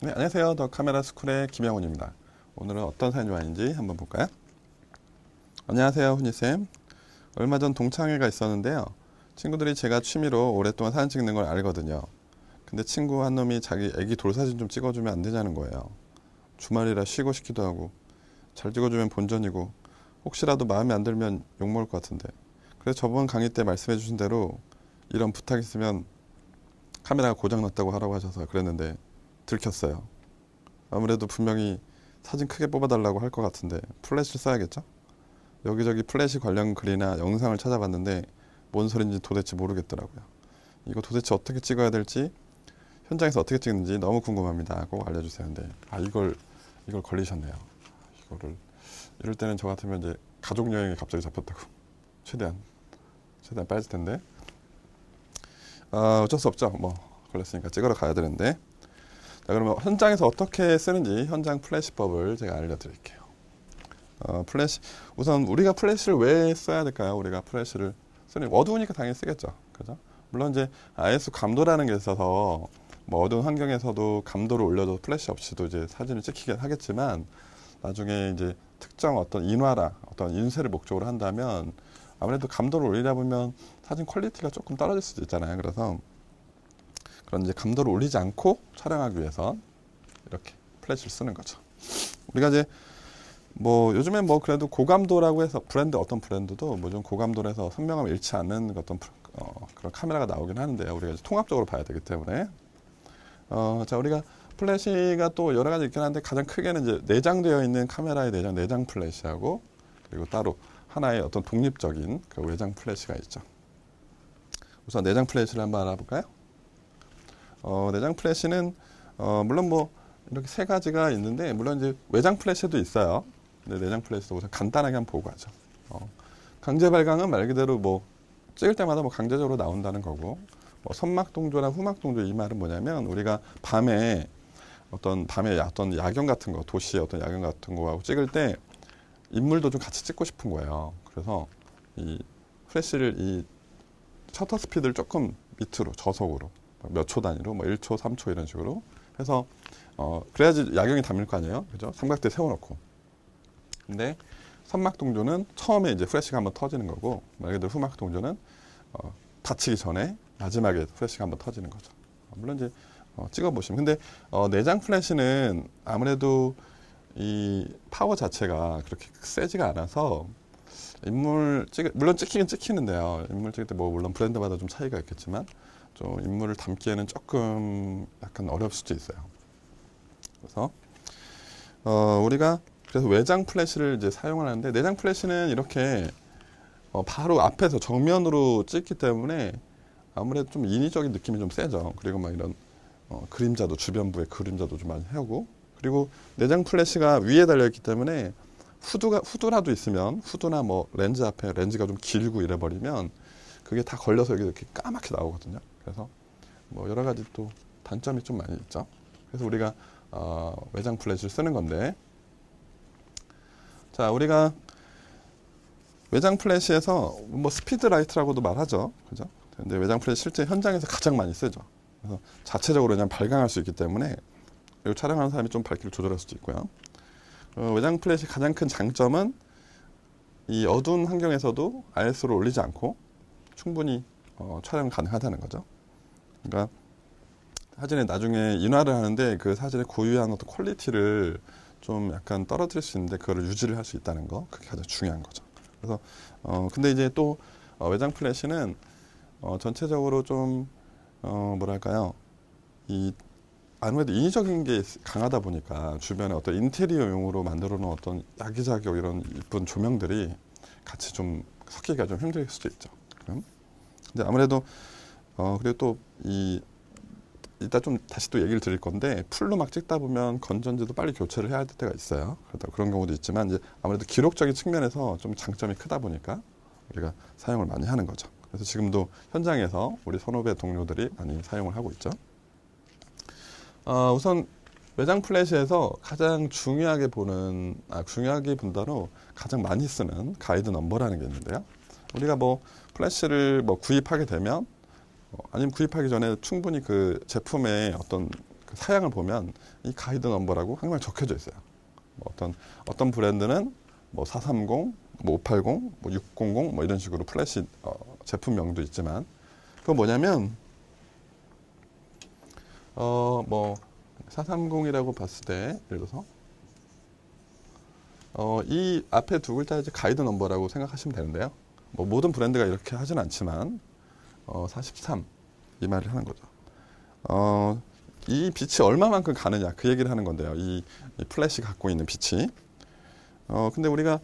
네, 안녕하세요. 더 카메라 스쿨의 김영훈입니다. 오늘은 어떤 사연이 왔는지 한번 볼까요? 안녕하세요, 훈이쌤. 얼마 전 동창회가 있었는데요. 친구들이 제가 취미로 오랫동안 사진 찍는 걸 알거든요. 근데 친구 한 놈이 자기 애기 돌사진 좀 찍어주면 안 되냐는 거예요. 주말이라 쉬고 싶기도 하고, 잘 찍어주면 본전이고, 혹시라도 마음에 안 들면 욕먹을 것 같은데. 그래서 저번 강의 때 말씀해 주신 대로 이런 부탁 있으면 카메라가 고장났다고 하라고 하셔서 그랬는데 들켰어요. 아무래도 분명히 사진 크게 뽑아달라고 할 것 같은데 플래시를 써야겠죠? 여기저기 플래시 관련 글이나 영상을 찾아봤는데 뭔 소린지 도대체 모르겠더라고요. 이거 도대체 어떻게 찍어야 될지, 현장에서 어떻게 찍는지 너무 궁금합니다. 꼭 알려주세요. 근데 이걸 걸리셨네요. 이거를 이럴 때는 저 같으면 이제 가족 여행에 갑자기 잡혔다고 최대한 빠질 텐데 어쩔 수 없죠. 뭐 걸렸으니까 찍으러 가야 되는데. 자, 그러면 현장에서 어떻게 쓰는지 현장 플래시법을 제가 알려드릴게요. 플래시, 우선 우리가 플래시를 왜 써야 될까요? 우리가 플래시를 쓰는, 어두우니까 당연히 쓰겠죠. 그죠? 물론 이제 IS 감도라는 게 있어서 뭐 어두운 환경에서도 감도를 올려도 플래시 없이도 이제 사진을 찍히긴 하겠지만, 나중에 이제 특정 어떤 인화라 어떤 인쇄를 목적으로 한다면 아무래도 감도를 올리다 보면 사진 퀄리티가 조금 떨어질 수도 있잖아요. 그래서 그런 이제 감도를 올리지 않고 촬영하기 위해서 이렇게 플래시를 쓰는 거죠. 우리가 이제 뭐 요즘엔 뭐 그래도 고감도라고 해서 어떤 브랜드도 뭐 좀 고감도로 해서 선명함을 잃지 않는 어떤 그런 카메라가 나오긴 하는데요. 우리가 이제 통합적으로 봐야 되기 때문에 자, 우리가 플래시가 또 여러 가지 있긴 한데 가장 크게는 이제 내장되어 있는 카메라의 내장 플래시하고, 그리고 따로 하나의 어떤 독립적인 그 외장 플래시가 있죠. 우선 내장 플래시를 한번 알아볼까요? 내장 플래시는 물론 뭐 이렇게 세 가지가 있는데, 물론 이제 외장 플래시도 있어요. 근데 내장 플래시도 우선 간단하게 한번 보고 가죠. 강제 발광은 말 그대로 뭐 찍을 때마다 뭐 강제적으로 나온다는 거고, 뭐 선막 동조나 후막 동조, 이 말은 뭐냐면 우리가 밤에 어떤 야경 같은 거, 도시의 어떤 야경 같은 거하고 찍을 때 인물도 좀 같이 찍고 싶은 거예요. 그래서 이 플래시를, 이 셔터 스피드를 조금 밑으로, 저속으로 몇 초 단위로, 뭐 1초, 3초 이런 식으로 해서 그래야지 야경이 담을 거 아니에요. 그죠? 삼각대 세워놓고. 근데 선막 동조는 처음에 이제 플래시가 한번 터지는 거고, 말 그대로 후막 동조는 닫히기 전에 마지막에 플래시가 한번 터지는 거죠. 물론 이제 찍어보시면. 근데 내장 플래시는 아무래도 이 파워 자체가 그렇게 세지가 않아서 물론 찍히긴 찍히는데요. 인물 찍을 때 뭐 물론 브랜드마다 좀 차이가 있겠지만 좀 인물을 담기에는 조금 약간 어려울 수도 있어요. 그래서 우리가 그래서 외장 플래시를 이제 사용을 하는데, 내장 플래시는 이렇게 바로 앞에서 정면으로 찍기 때문에 아무래도 좀 인위적인 느낌이 좀 세죠. 그리고 막 이런 그림자도, 주변부의 그림자도 좀 많이 하고, 그리고 내장 플래시가 위에 달려있기 때문에 후드라도 있으면, 후드나 뭐 렌즈 앞에 렌즈가 좀 길고 이래버리면 그게 다 걸려서 여기 이렇게 까맣게 나오거든요. 그래서 뭐 여러 가지 또 단점이 좀 많이 있죠. 그래서 우리가 외장 플래시를 쓰는 건데, 자, 우리가 외장 플래시에서 뭐 스피드 라이트라고도 말하죠. 그죠? 근데 외장 플래시 실제 현장에서 가장 많이 쓰죠. 그래서 자체적으로 그냥 발광할 수 있기 때문에, 그리고 촬영하는 사람이 좀 밝기를 조절할 수도 있고요. 외장 플래시 가장 큰 장점은 이 어두운 환경에서도 ISO를 올리지 않고 충분히 촬영 가능하다는 거죠. 그러니까 사진에 나중에 인화를 하는데 그 사진의 고유한 어떤 퀄리티를 좀 약간 떨어뜨릴 수 있는데 그거를 유지를 할 수 있다는 거, 그게 가장 중요한 거죠. 그래서 근데 이제 또 외장 플래시는 전체적으로 좀 뭐랄까요, 이 아무래도 인위적인 게 강하다 보니까 주변에 어떤 인테리어용으로 만들어 놓은 어떤 야기자기 이런 이쁜 조명들이 같이 좀 섞이기가 좀 힘들 수도 있죠. 근데 아무래도 그리고 또 이따 좀 다시 또 얘기를 드릴 건데, 풀로 막 찍다 보면 건전지도 빨리 교체를 해야 할 때가 있어요. 그런 경우도 있지만 이제 아무래도 기록적인 측면에서 좀 장점이 크다 보니까 우리가 사용을 많이 하는 거죠. 그래서 지금도 현장에서 우리 선후배 동료들이 많이 사용을 하고 있죠. 우선 외장 플래시에서 가장 중요하게 본다로 가장 많이 쓰는 가이드 넘버라는 게 있는데요. 우리가 뭐 플래시를 뭐 구입하게 되면 아니면 구입하기 전에 충분히 그 제품의 어떤 그 사양을 보면 이 가이드 넘버라고 항상 적혀져 있어요. 뭐 어떤 브랜드는 뭐 430, 뭐 580, 뭐 600, 뭐 이런 식으로 플래시 제품명도 있지만, 그건 뭐냐면 뭐 430이라고 봤을 때 예를 들어서 이 앞에 두 글자 이제 가이드 넘버라고 생각하시면 되는데요. 뭐 모든 브랜드가 이렇게 하진 않지만 43 이 말을 하는 거죠. 이 빛이 얼마만큼 가느냐 그 얘기를 하는 건데요. 이 플래시 갖고 있는 빛이. 근데 우리가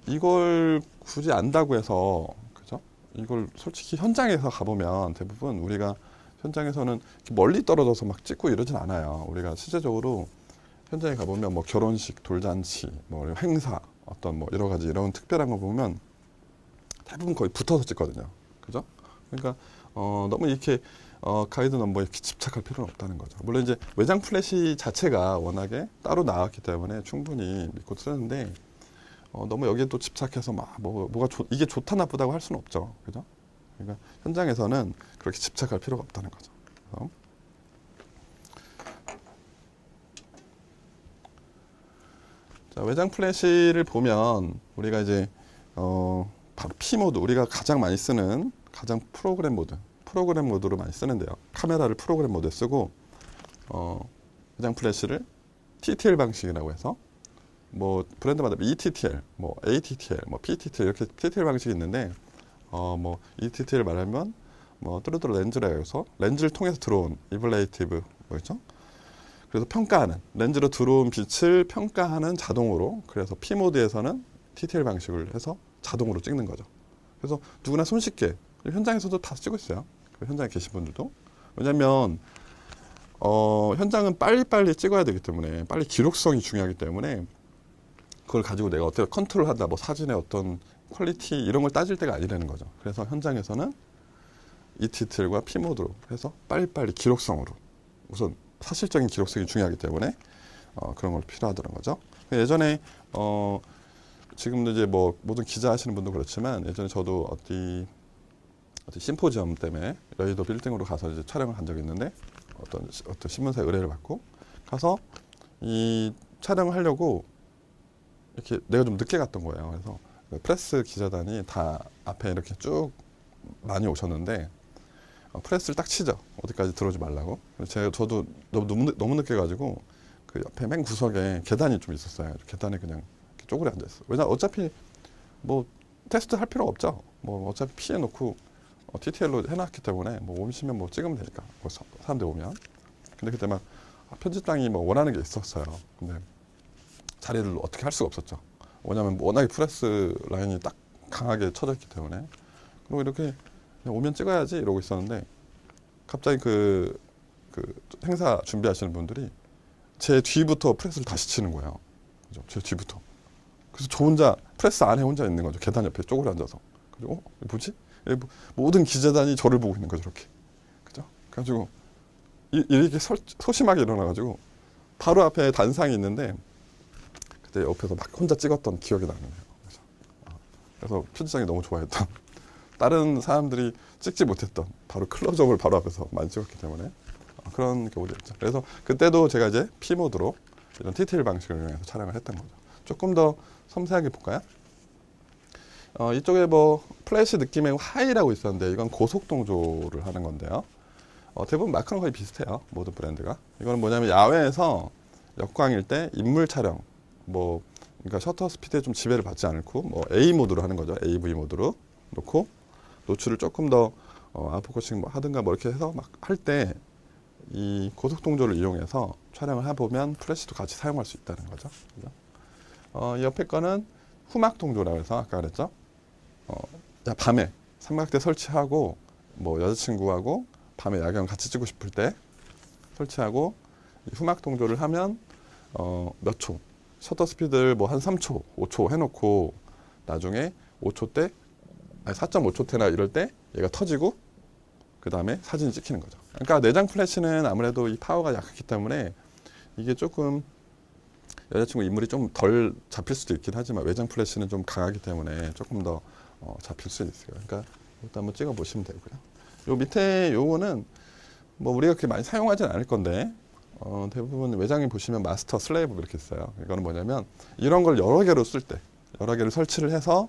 이걸 굳이 안다고 해서, 그죠? 이걸 솔직히 현장에서 가보면 대부분 우리가 현장에서는 멀리 떨어져서 막 찍고 이러진 않아요. 우리가 실제적으로 현장에 가보면 뭐 결혼식, 돌잔치, 뭐 행사, 어떤 뭐 여러 가지 이런 특별한 거 보면 대부분 거의 붙어서 찍거든요. 그죠? 그러니까 너무 이렇게 가이드 넘버에 이렇게 집착할 필요는 없다는 거죠. 물론 이제 외장 플래시 자체가 워낙에 따로 나왔기 때문에 충분히 믿고 쓰는데 너무 여기에 또 집착해서 이게 좋다 나쁘다고 할 수는 없죠. 그죠? 그러니까 현장에서는 그렇게 집착할 필요가 없다는 거죠. 자, 외장 플래시를 보면 우리가 이제 바로 P 모드, 우리가 가장 많이 쓰는 가장 프로그램 모드로 많이 쓰는데요. 카메라를 프로그램 모드에 쓰고 외장 플래시를 TTL 방식이라고 해서 뭐 브랜드마다 ETTL, 뭐 ATTL, 뭐 PTTL 이렇게 TTL 방식이 있는데 뭐 ETTL 말하면 뭐 뚜루뚜루 렌즈라고 해서 렌즈를 통해서 들어온 이블레이티브 뭐였죠? 그래서 평가하는 렌즈로 들어온 빛을 평가하는 자동으로, 그래서 P 모드에서는 TTL 방식을 해서 자동으로 찍는 거죠. 그래서 누구나 손쉽게 현장에서도 다 찍고 있어요. 현장에 계신 분들도. 왜냐하면 현장은 빨리빨리 찍어야 되기 때문에, 빨리 기록성이 중요하기 때문에 그걸 가지고 내가 어떻게 컨트롤한다, 뭐 사진의 어떤 퀄리티 이런 걸 따질 때가 아니라는 거죠. 그래서 현장에서는 ETTL과 P 모드로 해서 빨리빨리 기록성으로, 우선 사실적인 기록성이 중요하기 때문에 그런 걸 필요하다는 거죠. 예전에 지금도 이제 뭐 모든 기자 하시는 분도 그렇지만, 예전에 저도 어디 심포지엄 때문에 여의도 빌딩으로 가서 이제 촬영을 한 적이 있는데, 어떤 신문사에 의뢰를 받고 가서 이 촬영을 하려고 이렇게 내가 좀 늦게 갔던 거예요. 그래서 프레스 기자단이 다 앞에 이렇게 쭉 많이 오셨는데 프레스를 딱 치죠. 어디까지 들어오지 말라고. 저도 너무 늦게 가지고 그 옆에 맨 구석에 계단이 좀 있었어요. 계단에 그냥 쪼그려 앉아 있어. 왜냐 어차피 뭐 테스트 할 필요가 없죠. 뭐 어차피 피해 놓고 TTL로 해놨기 때문에 뭐 오시면 뭐 찍으면 되니까, 뭐 사람들 오면. 근데 그때 막 편집장이 뭐 원하는 게 있었어요. 근데 자리를 어떻게 할 수가 없었죠. 왜냐면 워낙에 프레스 라인이 딱 강하게 쳐져 있기 때문에. 그리고 이렇게 오면 찍어야지 이러고 있었는데 갑자기 그 행사 준비하시는 분들이 제 뒤부터 프레스를 다시 치는 거예요. 그죠? 제 뒤부터. 그래서 저 혼자 프레스 안에 혼자 있는 거죠. 계단 옆에 쪼그려 앉아서. 그리고 뭐지? 모든 기자단이 저를 보고 있는 거죠. 이렇게. 그죠? 그래가지고 이렇게 소심하게 일어나가지고 바로 앞에 단상이 있는데 그때 옆에서 막 혼자 찍었던 기억이 나네요. 그래서 편집장이 너무 좋아했던, 다른 사람들이 찍지 못했던 바로 클로즈업을 바로 앞에서 많이 찍었기 때문에 그런 경우도 있죠. 그래서 그때도 제가 이제 P 모드로 이런 TTL 방식을 이용해서 촬영을 했던 거죠. 조금 더 섬세하게 볼까요? 이쪽에 뭐 플래시 느낌의 하이라고 있었는데 이건 고속 동조를 하는 건데요. 대부분 마크는 거의 비슷해요. 모든 브랜드가. 이거는 뭐냐면 야외에서 역광일 때 인물 촬영, 뭐 그러니까 셔터 스피드에 좀 지배를 받지 않고 뭐 A 모드로 하는 거죠. AV 모드로 놓고 노출을 조금 더 아웃포커싱 뭐 하든가 뭐 이렇게 해서 막 할 때 이 고속 동조를 이용해서 촬영을 해보면 플래시도 같이 사용할 수 있다는 거죠. 그죠? 이 옆에 거는 후막 동조라고 해서 아까 그랬죠. 밤에 삼각대 설치하고 뭐 여자친구하고 밤에 야경 같이 찍고 싶을 때 설치하고 후막 동조를 하면 몇 초, 셔터 스피드를 뭐 한 3초, 5초 해놓고 나중에 5초 때, 아니 4.5초 때나 이럴 때 얘가 터지고 그 다음에 사진이 찍히는 거죠. 그러니까 내장 플래시는 아무래도 이 파워가 약하기 때문에 이게 조금 여자친구 인물이 좀 덜 잡힐 수도 있긴 하지만 외장 플래시는 좀 강하기 때문에 조금 더 잡힐 수 있어요. 그러니까 일단 한번 찍어 보시면 되고요. 요 밑에 요거는 뭐 우리가 그렇게 많이 사용하진 않을 건데 대부분 외장에 보시면 마스터, 슬레이브 이렇게 있어요. 이거는 뭐냐면 이런 걸 여러 개로 쓸 때, 여러 개를 설치를 해서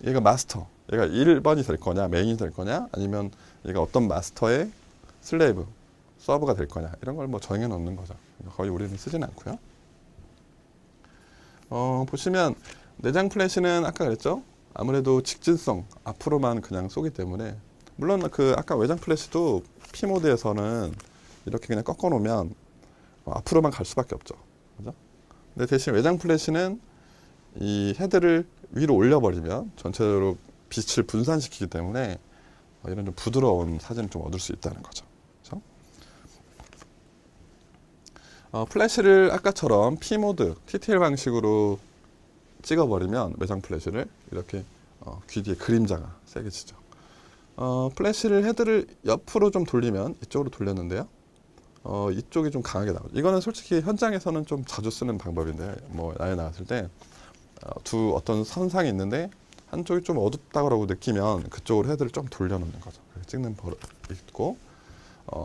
얘가 마스터, 얘가 1번이 될 거냐, 메인이 될 거냐, 아니면 얘가 어떤 마스터의 슬레이브, 서브가 될 거냐, 이런 걸 뭐 정해 놓는 거죠. 거의 우리는 쓰진 않고요. 보시면 내장 플래시는 아까 그랬죠? 아무래도 직진성, 앞으로만 그냥 쏘기 때문에, 물론 그 아까 외장 플래시도 P 모드에서는 이렇게 그냥 꺾어 놓으면 앞으로만 갈 수밖에 없죠. 그죠? 근데 대신 외장 플래시는 이 헤드를 위로 올려버리면 전체적으로 빛을 분산시키기 때문에 이런 좀 부드러운 사진을 좀 얻을 수 있다는 거죠. 그렇죠? 플래시를 아까처럼 P 모드, TTL 방식으로 찍어버리면 외장 플래시를 이렇게 귀 뒤에 그림자가 세게 지죠. 플래시를 헤드를 옆으로 좀 돌리면 이쪽으로 돌렸는데요. 이쪽이 좀 강하게 나오죠. 이거는 솔직히 현장에서는 좀 자주 쓰는 방법인데, 뭐 나에 나갔을 때 두 어떤 선상이 있는데 한쪽이 좀 어둡다고 느끼면 그쪽으로 헤드를 좀 돌려놓는 거죠. 찍는 버릇 있고,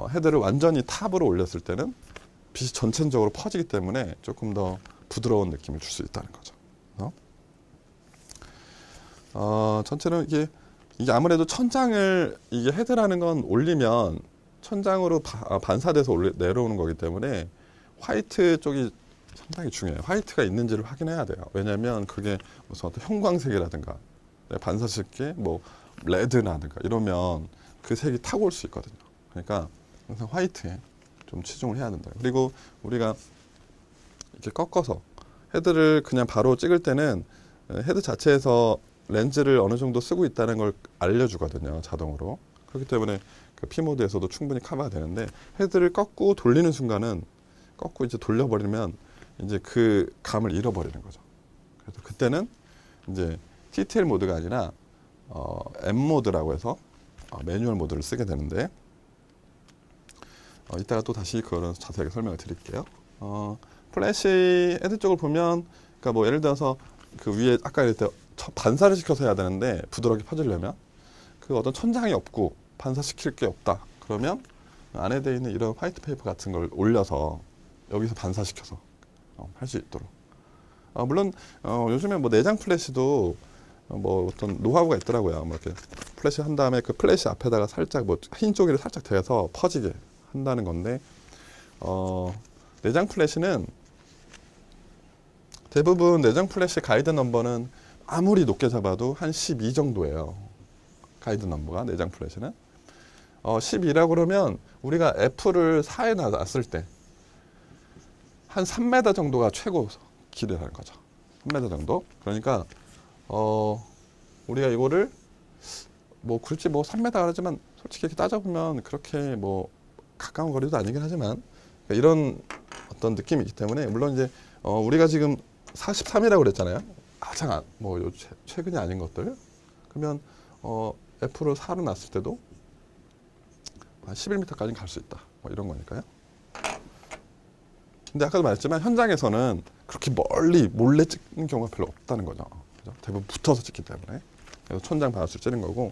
헤드를 완전히 탑으로 올렸을 때는 빛이 전체적으로 퍼지기 때문에 조금 더 부드러운 느낌을 줄 수 있다는 거죠. 전체는 이게 아무래도 천장을, 이게 헤드라는 건 올리면 천장으로 반사돼서 내려오는 거기 때문에 화이트 쪽이 상당히 중요해요. 화이트가 있는지를 확인해야 돼요. 왜냐하면 그게 무슨 어떤 형광색이라든가 반사시킬 뭐 레드라든가 이러면 그 색이 타고 올 수 있거든요. 그러니까 항상 화이트에 좀 치중을 해야 된다. 그리고 우리가 이렇게 꺾어서 헤드를 그냥 바로 찍을 때는 헤드 자체에서 렌즈를 어느 정도 쓰고 있다는 걸 알려주거든요. 자동으로. 그렇기 때문에 그 P 모드에서도 충분히 커버가 되는데, 헤드를 꺾고 돌리는 순간은, 꺾고 이제 돌려버리면 이제 그 감을 잃어버리는 거죠. 그래서 그때는 이제 TTL 모드가 아니라 M 모드라고 해서 매뉴얼 모드를 쓰게 되는데, 이따가 또 다시 그거는 자세하게 설명을 드릴게요. 플래시 헤드 쪽을 보면, 그러니까 뭐 예를 들어서 그 위에 아까 이랬을 때 반사를 시켜서 해야 되는데 부드럽게 퍼지려면 그 어떤 천장이 없고 반사시킬 게 없다. 그러면 안에 돼 있는 이런 화이트 페이퍼 같은 걸 올려서 여기서 반사시켜서 할 수 있도록. 물론 요즘에 뭐 내장 플래시도 뭐 어떤 노하우가 있더라고요. 뭐 이렇게 플래시 한 다음에 그 플래시 앞에다가 살짝 뭐 흰 쪽이를 살짝 대서 퍼지게 한다는 건데, 내장 플래시는 대부분 내장 플래시 가이드 넘버는 아무리 높게 잡아도 한 12 정도예요. 가이드 넘버가 내장 플래시는 12라고 그러면 우리가 F를 4에 놨을 때 한 3m 정도가 최고 길이라는 거죠. 3m 정도. 그러니까 우리가 이거를 뭐 굳이 뭐 3m 하지만 솔직히 이렇게 따져보면 그렇게 뭐 가까운 거리도 아니긴 하지만 이런 어떤 느낌이 있기 때문에, 물론 이제 우리가 지금 43이라고 그랬잖아요. 가장 뭐 최근이 아닌 것들. 그러면 F를 4로 놨을 때도 한 11m까지 갈 수 있다. 뭐 이런 거니까요. 근데 아까도 말했지만 현장에서는 그렇게 멀리 몰래 찍는 경우가 별로 없다는 거죠. 그죠? 대부분 붙어서 찍기 때문에. 그래서 천장 반환수를 찌는 거고,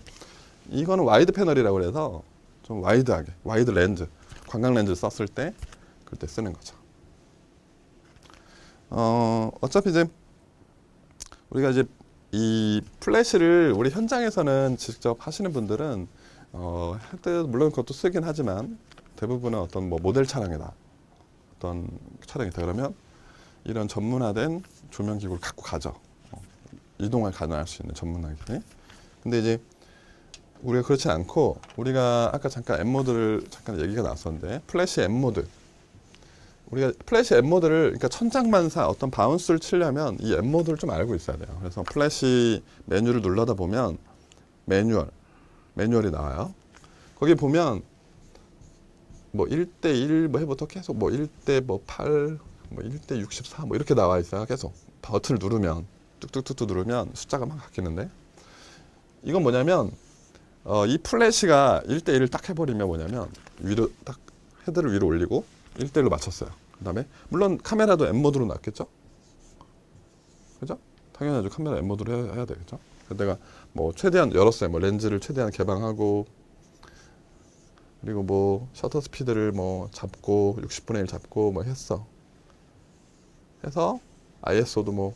이거는 와이드 패널이라고 해서 좀 와이드하게, 와이드 렌즈, 광각 렌즈 썼을 때 그때 쓰는 거죠. 어차피 이제 우리가 이제 이 플래시를 우리 현장에서는 직접 하시는 분들은 헤드 물론 그것도 쓰긴 하지만 대부분은 어떤 뭐 모델 차량이다, 어떤 차량이다 그러면 이런 전문화된 조명 기구를 갖고 가죠. 이동을 가능할 수 있는 전문화기. 근데 이제 우리가 그렇지 않고, 우리가 아까 잠깐 M 모드를 잠깐 얘기가 나왔었는데, 플래시 M 모드, 우리가 플래시 M 모드를, 그러니까 천장 반사 어떤 바운스를 치려면 이 M 모드를 좀 알고 있어야 돼요. 그래서 플래시 메뉴를 눌러다 보면 매뉴얼이 나와요. 거기 보면 뭐 1대1 뭐 해부터 계속 뭐 1대 뭐 8, 뭐 1대 64 뭐 이렇게 나와 있어요. 계속 버튼을 누르면 뚝뚝뚝뚝 누르면 숫자가 막 바뀌는데, 이건 뭐냐면 이 플래시가 1대1을 딱 해버리면 뭐냐면 위로 딱 헤드를 위로 올리고 1대1로 맞췄어요. 그 다음에 물론 카메라도 M 모드로 놨겠죠? 그죠? 당연하죠. 카메라 M 모드로 해야 되겠죠? 내가 뭐 최대한 열었어요. 뭐 렌즈를 최대한 개방하고, 그리고 뭐 셔터 스피드를 뭐 잡고 60분의 1 잡고 뭐 했어. 해서 ISO도 뭐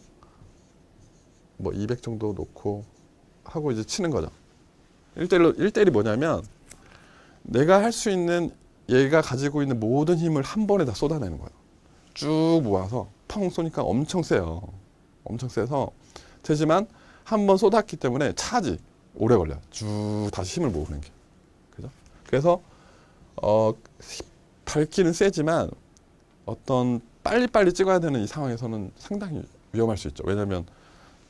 200 정도 놓고 하고 이제 치는 거죠. 1대1이 뭐냐면 내가 할 수 있는 얘가 가지고 있는 모든 힘을 한 번에 다 쏟아내는 거예요. 쭉 모아서 펑 쏘니까 엄청 세요. 엄청 세서 되지만 한 번 쏟았기 때문에 차지 오래 걸려요. 쭉 다시 힘을 모으는 게. 그죠? 그래서 밝기는 세지만 어떤 빨리빨리 찍어야 되는 이 상황에서는 상당히 위험할 수 있죠. 왜냐하면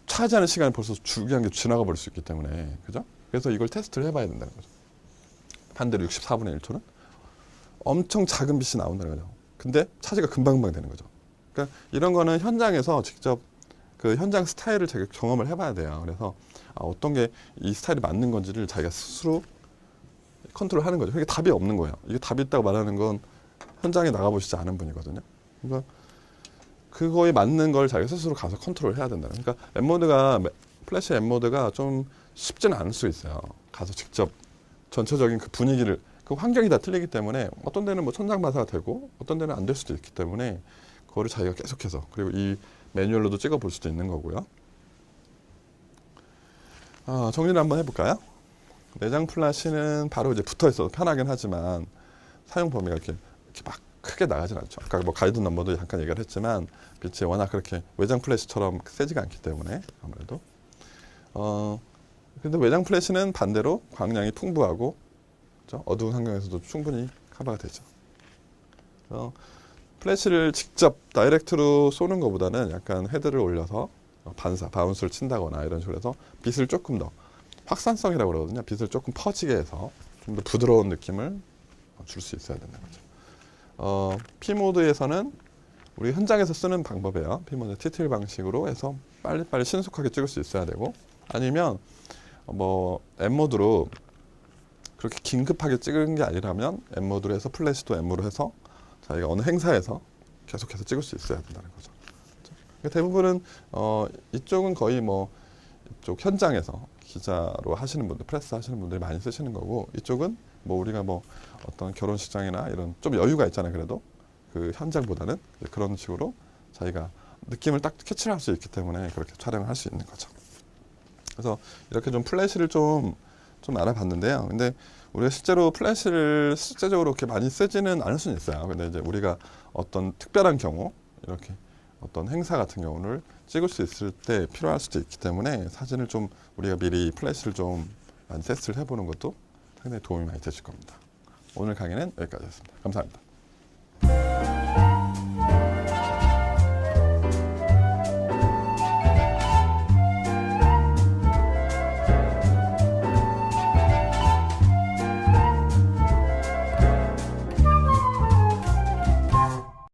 차지하는 시간이 벌써 중요한 게 지나가 버릴 수 있기 때문에. 그죠? 그래서 이걸 테스트를 해봐야 된다는 거죠. 반대로 64분의 1초는 엄청 작은 빛이 나온다는 거죠. 근데 차지가 금방금방 되는 거죠. 그러니까 이런 거는 현장에서 직접 그 현장 스타일을 자기가 경험을 해봐야 돼요. 그래서 어떤 게 이 스타일이 맞는 건지를 자기가 스스로 컨트롤하는 거죠. 이게 답이 없는 거예요. 이게 답이 있다고 말하는 건 현장에 나가보시지 않은 분이거든요. 그러니까 그거에 맞는 걸 자기가 스스로 가서 컨트롤 해야 된다는. 그러니까 엠모드가 플래시 엠모드가 좀 쉽지는 않을 수 있어요. 가서 직접 전체적인 그 분위기를 그 환경이 다 틀리기 때문에 어떤 데는 뭐 천장마사가 되고 어떤 데는 안 될 수도 있기 때문에 그거를 자기가 계속해서 그리고 이 매뉴얼로도 찍어볼 수도 있는 거고요. 정리를 한번 해볼까요? 내장 플래시는 바로 이제 붙어 있어도 편하긴 하지만 사용 범위가 이렇게 막 크게 나가진 않죠. 아까 뭐 가이드 넘버도 잠깐 얘기를 했지만 빛이 워낙 그렇게 외장 플래시처럼 세지가 않기 때문에 아무래도 근데 외장 플래시는 반대로 광량이 풍부하고 그렇죠? 어두운 환경에서도 충분히 커버가 되죠. 플래시를 직접 다이렉트로 쏘는 것보다는 약간 헤드를 올려서 바운스를 친다거나 이런 식으로 해서 빛을 조금 더 확산성이라고 그러거든요. 빛을 조금 퍼지게 해서 좀 더 부드러운 느낌을 줄 수 있어야 된다는 거죠. P모드에서는 우리 현장에서 쓰는 방법이에요. P모드 TTL 방식으로 해서 빨리빨리 신속하게 찍을 수 있어야 되고 아니면 뭐 M모드로 그렇게 긴급하게 찍은 게 아니라면 M모드로 해서 플래시도 M으로 해서 자기가 어느 행사에서 계속해서 찍을 수 있어야 된다는 거죠. 그러니까 대부분은 이쪽은 거의 뭐 이쪽 현장에서 기자로 하시는 분들, 프레스 하시는 분들이 많이 쓰시는 거고 이쪽은 뭐 우리가 뭐 어떤 결혼식장이나 이런 좀 여유가 있잖아요. 그래도 그 현장보다는 그런 식으로 자기가 느낌을 딱 캐치를 할 수 있기 때문에 그렇게 촬영을 할 수 있는 거죠. 그래서 이렇게 좀 플래시를 좀 알아봤는데요. 근데 우리가 실제로 플래시를 실제적으로 이렇게 많이 쓰지는 않을 수는 있어요. 근데 이제 우리가 어떤 특별한 경우 이렇게 어떤 행사 같은 경우를 찍을 수 있을 때 필요할 수도 있기 때문에 사진을 좀 우리가 미리 플래시를 좀 많이 테스트를 해보는 것도 상당히 도움이 많이 되실 겁니다. 오늘 강의는 여기까지였습니다. 감사합니다.